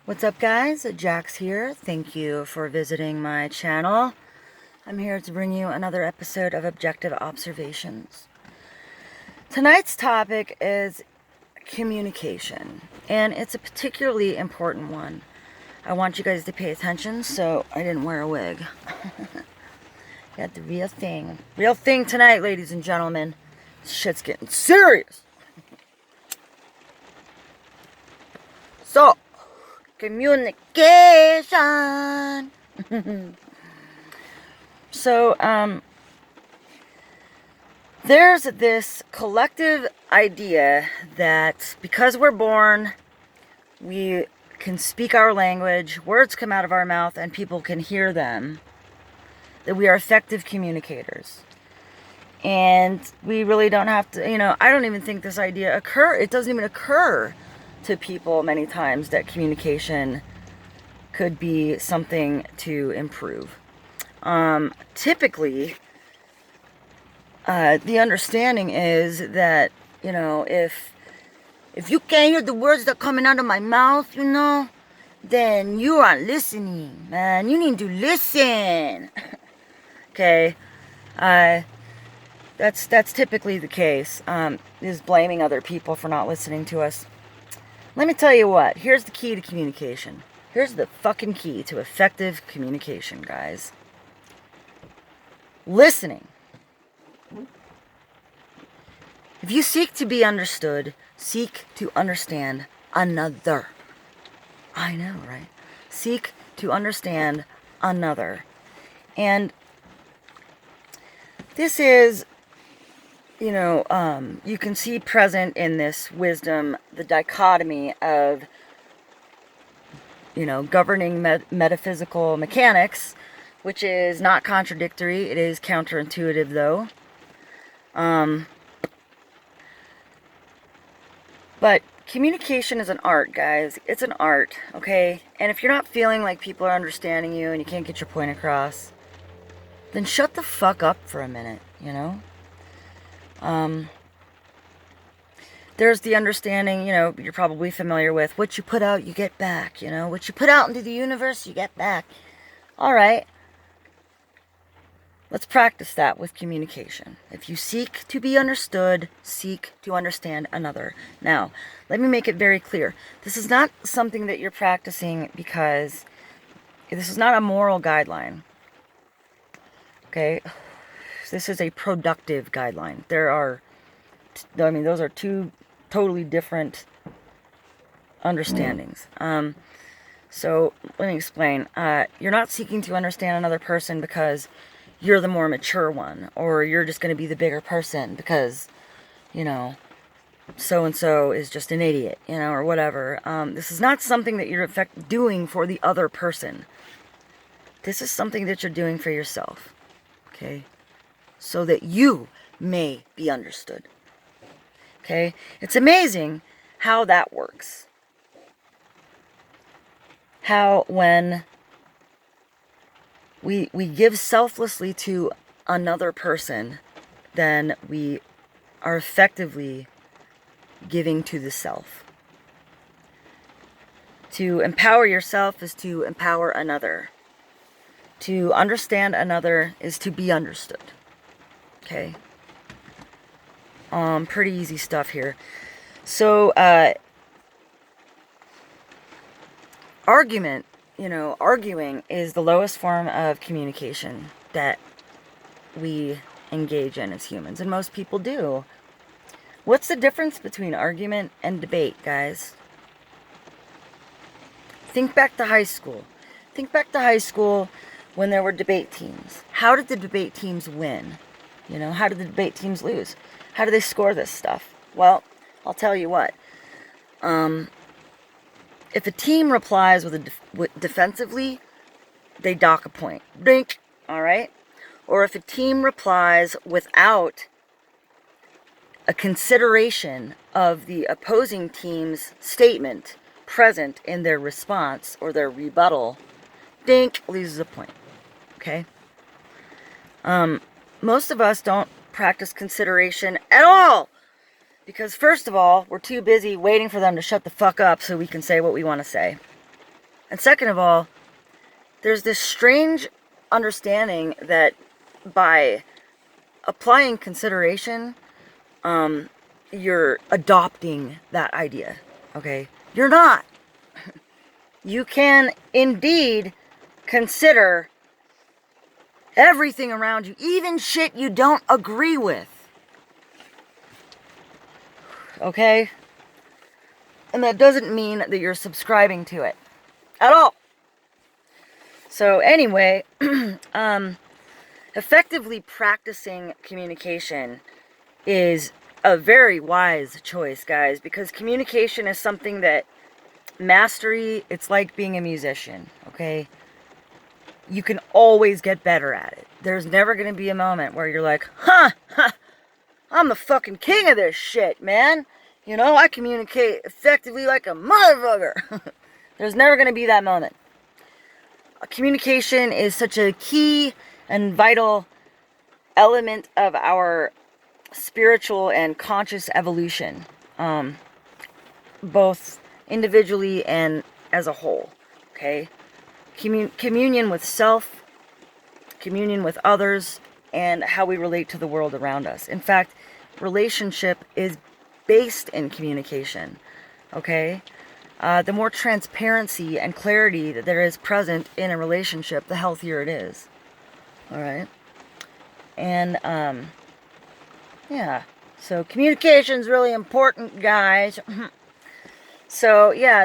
What's up, guys? Jax here. Thank you for visiting my channel. I'm here to bring you another episode of Objective Observations. Tonight's topic is communication, and it's a particularly important one. I want you guys to pay attention, so I didn't wear a wig. Got the real thing. Real thing tonight, ladies and gentlemen. This shit's getting serious. So, communication. So, there's this collective idea that because we're born, we can speak our language, words come out of our mouth, and people can hear them, that we are effective communicators. And we really don't have to, I don't even think this idea it doesn't even occur to people many times that communication could be something to improve. Typically, the understanding is that, if you can't hear the words that are coming out of my mouth, then you aren't listening, man. You need to listen. Okay? That's typically the case, is blaming other people for not listening to us. Let me tell you what. Here's the key to communication. Here's the fucking key to effective communication, guys. Listening. If you seek to be understood, seek to understand another. I know, right? Seek to understand another. And this is, you can see present in this wisdom the dichotomy of, governing metaphysical mechanics, which is not contradictory. It is counterintuitive, though. But communication is an art, guys. It's an art, okay? And if you're not feeling like people are understanding you and you can't get your point across, then shut the fuck up for a minute, There's the understanding, you're probably familiar with, what you put out, you get back, what you put out into the universe, you get back. All right. Let's practice that with communication. If you seek to be understood, seek to understand another. Now, let me make it very clear. This is not something that you're practicing because this is not a moral guideline. Okay? This is a productive guideline. Those are two totally different understandings. So, let me explain. You're not seeking to understand another person because you're the more mature one, or you're just going to be the bigger person because, so-and-so is just an idiot, or whatever. This is not something that you're doing for the other person. This is something that you're doing for yourself, okay? So that you may be understood, okay? It's amazing how that works. How when we give selflessly to another person, then we are effectively giving to the self. To empower yourself is to empower another. To understand another is to be understood. Okay? Pretty easy stuff here. So, arguing is the lowest form of communication that we engage in as humans, and most people do. What's the difference between argument and debate, guys? Think back to high school. Think back to high school when there were debate teams. How did the debate teams win? How did the debate teams lose? How do they score this stuff? Well, I'll tell you what. If a team replies defensively, they dock a point. Dink. All right? Or if a team replies without a consideration of the opposing team's statement present in their response or their rebuttal, dink, loses a point. Okay? Most of us don't practice consideration at all. Because first of all, we're too busy waiting for them to shut the fuck up so we can say what we want to say. And second of all, there's this strange understanding that by applying consideration, you're adopting that idea, okay? You're not. You can indeed consider everything around you, even shit you don't agree with, okay? And that doesn't mean that you're subscribing to it at all. So anyway, effectively practicing communication is a very wise choice, guys, because communication is something that mastery, it's like being a musician, okay? You can always get better at it. There's never going to be a moment where you're like, I'm the fucking king of this shit, man. You know, I communicate effectively like a motherfucker. There's never going to be that moment. Communication is such a key and vital element of our spiritual and conscious evolution, both individually and as a whole, okay? Communion with self, communion with others, and how we relate to the world around us. In fact, relationship is based in communication, okay? The more transparency and clarity that there is present in a relationship, the healthier it is, all right? And, yeah, so communication is really important, guys. So, yeah,